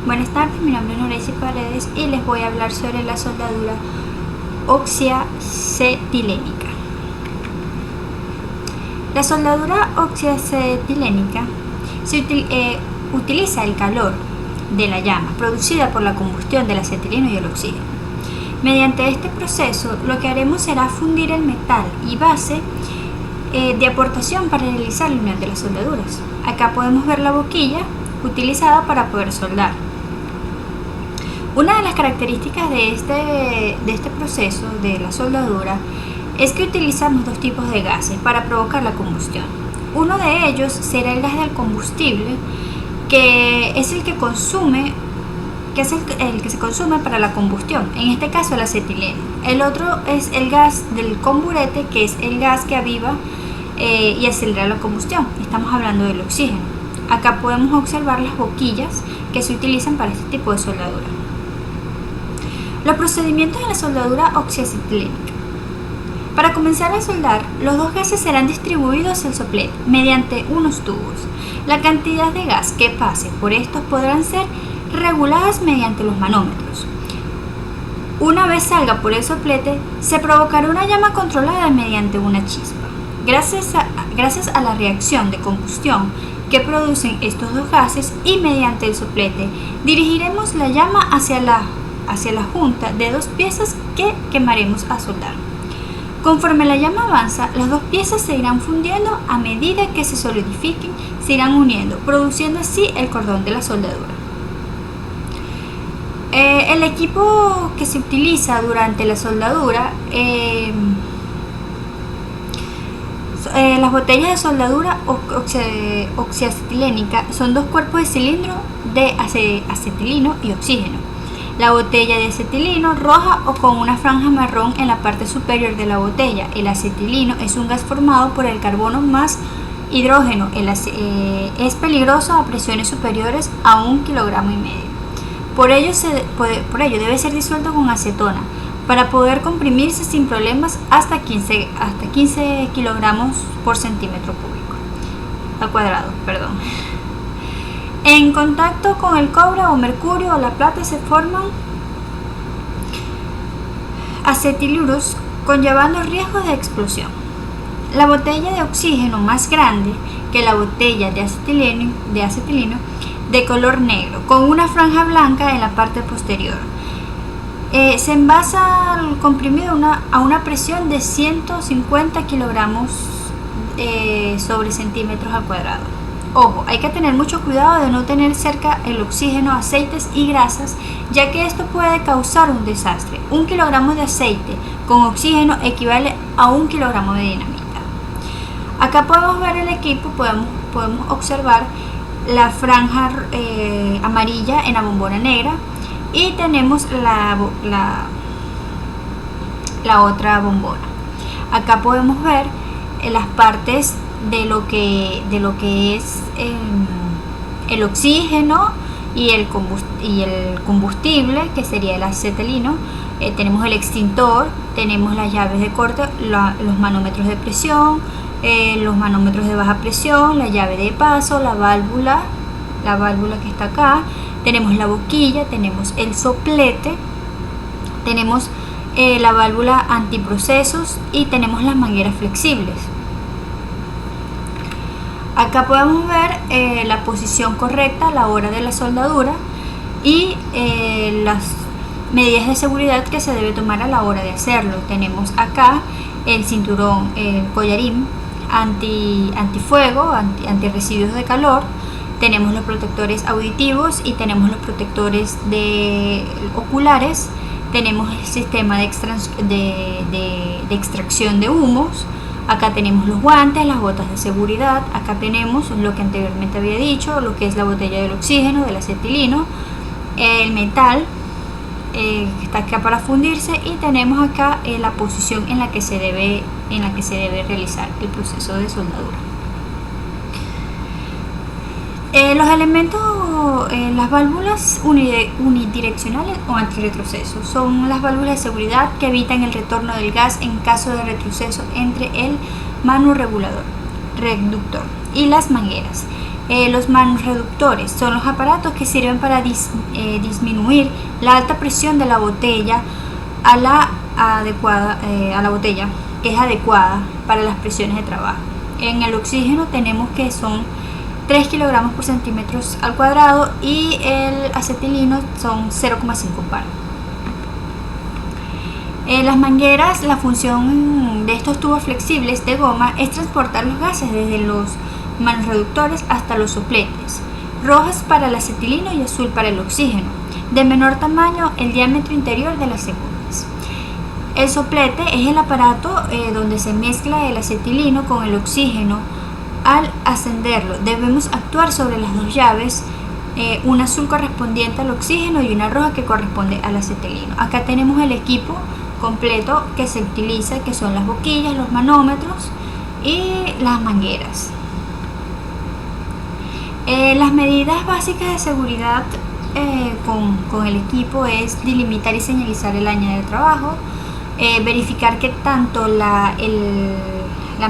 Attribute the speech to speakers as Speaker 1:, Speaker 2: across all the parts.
Speaker 1: Buenas tardes, mi nombre es Noracy Paredes y les voy a hablar sobre la soldadura oxiacetilénica. La soldadura oxiacetilénica utiliza el calor de la llama producida por la combustión del acetileno y el oxígeno. Mediante este proceso, lo que haremos será fundir el metal y base de aportación para realizar la unión de las soldaduras. Acá podemos ver la boquilla utilizada para poder soldar. Una de las características de este proceso de la soldadura es que utilizamos dos tipos de gases para provocar la combustión. Uno de ellos será el gas del combustible, que es el que se consume para la combustión, en este caso el acetileno. El otro es el gas del comburete, que es el gas que aviva y acelera la combustión. Estamos hablando del oxígeno. Acá podemos observar las boquillas que se utilizan para este tipo de soldadura. Los procedimientos de la soldadura oxiacetilénica. Para comenzar a soldar, los dos gases serán distribuidos al soplete mediante unos tubos. La cantidad de gas que pase por estos podrán ser reguladas mediante los manómetros. Una vez salga por el soplete, se provocará una llama controlada mediante una chispa. Gracias a la reacción de combustión que producen estos dos gases y mediante el soplete, dirigiremos la llama hacia la junta de dos piezas que quemaremos a soldar. Conforme la llama avanza, las dos piezas se irán fundiendo a medida que se solidifiquen, se irán uniendo, produciendo así el cordón de la soldadura. El equipo que se utiliza durante la soldadura, las botellas de soldadura oxiacetilénica son dos cuerpos de cilindro de acetileno y oxígeno. La botella de acetileno roja o con una franja marrón en la parte superior de la botella. El acetileno es un gas formado por el carbono más hidrógeno. Es peligroso a presiones superiores a 1,5 kilogramos. Por ello debe ser disuelto con acetona para poder comprimirse sin problemas hasta 15 kilogramos por centímetro cúbico al cuadrado. En contacto con el cobre o mercurio o la plata se forman acetiluros, conllevando riesgo de explosión. La botella de oxígeno más grande que la botella de acetileno de color negro, con una franja blanca en la parte posterior. Se envasa al comprimido a una presión de 150 kilogramos sobre centímetros al cuadrado. Ojo, hay que tener mucho cuidado de no tener cerca el oxígeno, aceites y grasas, ya que esto puede causar un desastre. 1 kilogramo de aceite con oxígeno equivale a 1 kilogramo de dinamita. Acá podemos ver el equipo, podemos observar la franja amarilla en la bombona negra y tenemos la otra bombona. Acá podemos ver las partes de lo que es el oxígeno y el combustible, que sería el acetileno. Tenemos el extintor, tenemos las llaves de corte, los manómetros de presión, los manómetros de baja presión, la llave de paso, la válvula que está acá, tenemos la boquilla, tenemos el soplete, tenemos la válvula antiprocesos y tenemos las mangueras flexibles. Acá podemos ver la posición correcta a la hora de la soldadura y las medidas de seguridad que se debe tomar a la hora de hacerlo. Tenemos acá el cinturón, el collarín antifuego, antirresiduos de calor. Tenemos los protectores auditivos y tenemos los protectores oculares. Tenemos el sistema de extracción de humos. Acá tenemos los guantes, las botas de seguridad. Acá tenemos lo que anteriormente había dicho, lo que es la botella del oxígeno, del acetileno, el metal que está acá para fundirse, y tenemos acá la posición en la que se debe realizar el proceso de soldadura. Los elementos, las válvulas unidireccionales o antirretroceso son las válvulas de seguridad que evitan el retorno del gas en caso de retroceso entre el mano regulador, reductor y las mangueras. Los manreductores son los aparatos que sirven para disminuir la alta presión de la botella a la botella que es adecuada para las presiones de trabajo. En el oxígeno tenemos que son 3 kilogramos por centímetros al cuadrado y el acetilino son 0,5 bar. Las mangueras, la función de estos tubos flexibles de goma es transportar los gases desde los manreductores hasta los sopletes, rojas para el acetilino y azul para el oxígeno, de menor tamaño el diámetro interior de las segundas. El soplete es el aparato donde se mezcla el acetilino con el oxígeno. Al ascenderlo debemos actuar sobre las dos llaves, una azul correspondiente al oxígeno y una roja que corresponde al acetilino. Acá tenemos el equipo completo que se utiliza, que son las boquillas, los manómetros y las mangueras. Las medidas básicas de seguridad con el equipo es delimitar y señalizar el área de trabajo, verificar que tanto la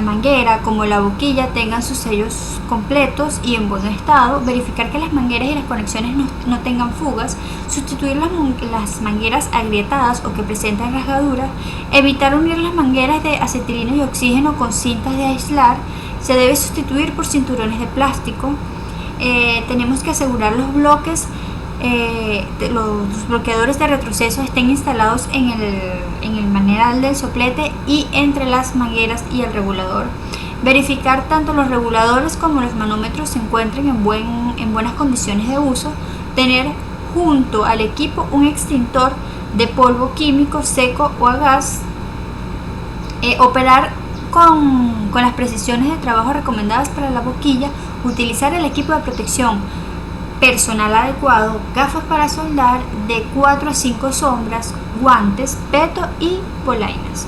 Speaker 1: manguera como la boquilla tengan sus sellos completos y en buen estado, verificar que las mangueras y las conexiones no tengan fugas, sustituir las mangueras agrietadas o que presenten rasgaduras, evitar unir las mangueras de acetilino y oxígeno con cintas de aislar, se debe sustituir por cinturones de plástico. Tenemos que asegurar los bloques, los bloqueadores de retroceso estén instalados en el maneral del soplete y entre las mangueras y el regulador. Verificar tanto los reguladores como los manómetros se encuentren en buenas condiciones de uso. Tener junto al equipo un extintor de polvo químico, seco o a gas. Operar con las precisiones de trabajo recomendadas para la boquilla. Utilizar el equipo de protección personal adecuado, gafas para soldar, de 4 a 5 sombras, guantes, peto y polainas.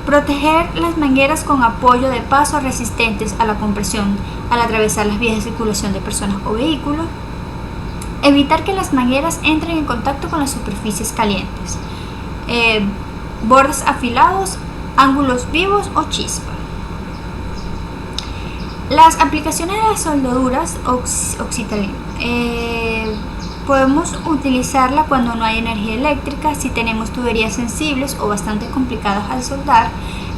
Speaker 1: Proteger las mangueras con apoyo de paso resistentes a la compresión al atravesar las vías de circulación de personas o vehículos. Evitar que las mangueras entren en contacto con las superficies calientes. Bordes afilados, ángulos vivos o chispa. Las aplicaciones de las soldaduras oxitalina. Podemos utilizarla cuando no hay energía eléctrica, si tenemos tuberías sensibles o bastante complicadas al soldar,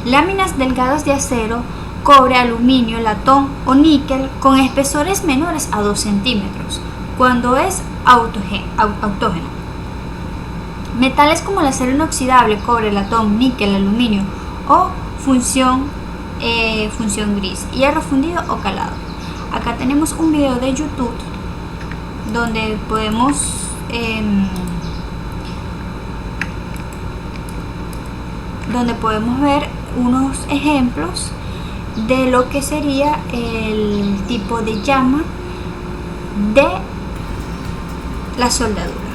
Speaker 1: láminas delgadas de acero, cobre, aluminio, latón o níquel con espesores menores a 2 centímetros, cuando es autógeno. Metales como el acero inoxidable, cobre, latón, níquel, aluminio o función gris, hierro fundido o calado. Acá tenemos un video de YouTube donde podemos ver unos ejemplos de lo que sería el tipo de llama de la soldadura.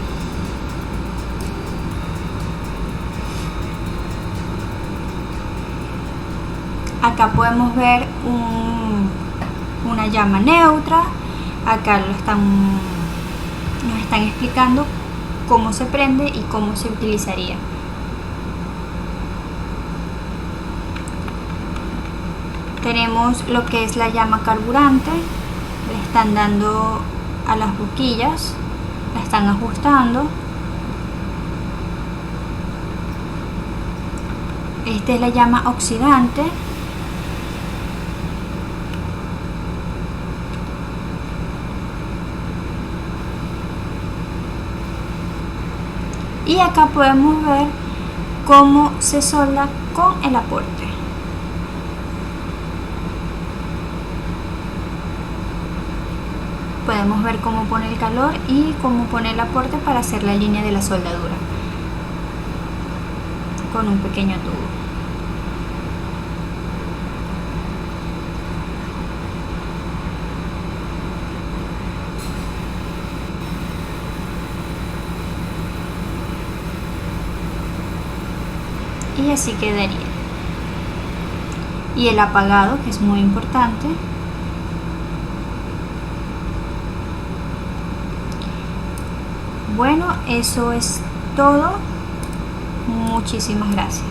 Speaker 1: Acá podemos ver una llama neutra. Acá nos están explicando cómo se prende y cómo se utilizaría. Tenemos lo que es la llama carburante. Le están dando a las boquillas, la están ajustando. Esta es la llama oxidante. Y acá podemos ver cómo se solda con el aporte. Podemos ver cómo pone el calor y cómo pone el aporte para hacer la línea de la soldadura con un pequeño tubo. Y así quedaría. Y el apagado, que es muy importante. Bueno, eso es todo. Muchísimas gracias.